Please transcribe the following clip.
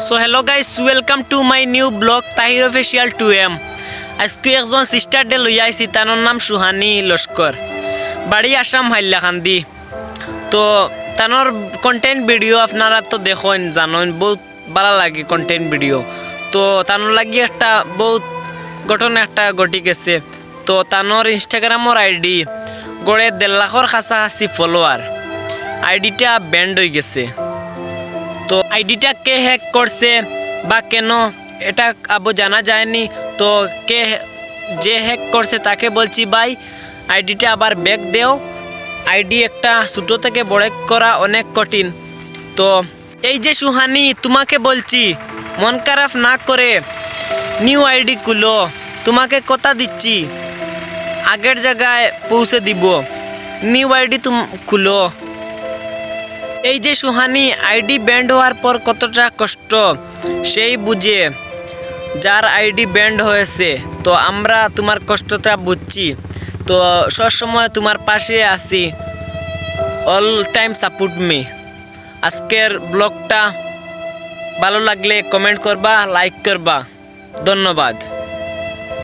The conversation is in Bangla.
So hello guys, welcome to my new blog Tahir official 2M। আজকে একজন সিস্টার ডে লইয়া আইছি, তার নাম সুহানি লস্কর, বাড়ি আসাম হাইলাকান্দি। তো তানোর কন্টেন্ট ভিডিও আপনারা তো দেখেন, জানেন, বহুত ভালো লাগে কন্টেন্ট ভিডিও। তো তানোর লাগি একটা বহুত ঘটনা একটা ঘটি গেছে। তো তানোর ইনস্টাগ্রামর আইডি গড়ে 1.5 লাখর কাছাকাছি ফলোয়ার, আইডিটা ব্যান্ড হয়ে গেছে। তো আইডিটা কে হ্যাক করছে বা কেন এটা আবু জানা যায়নি। তো কে যে হ্যাক করছে তাকে বলছি, ভাই আইডিটা আবার ব্যাক দেও। আইডি একটা ছোটো থেকে বড় করা অনেক কঠিন। তো এই যে সুহানি, তোমাকে বলছি মন খারাপ না করে নিউ আইডি খুলো, তোমাকে কথা দিচ্ছি আগের জায়গায় পৌঁছে দিব। নিউ আইডি খুলো। এই যে সুহানি, আইডি ব্যান্ড হওয়ার পর কতটা কষ্ট সেই বুঝে, যার আইডি ব্যান্ড হয়েছে। তো আমরা তোমার কষ্টটা বুঝছি, তো সবসময় তোমার পাশে আছি। All time support me. আজকের ব্লগটা ভালো লাগলে কমেন্ট করবা, লাইক করবা। ধন্যবাদ।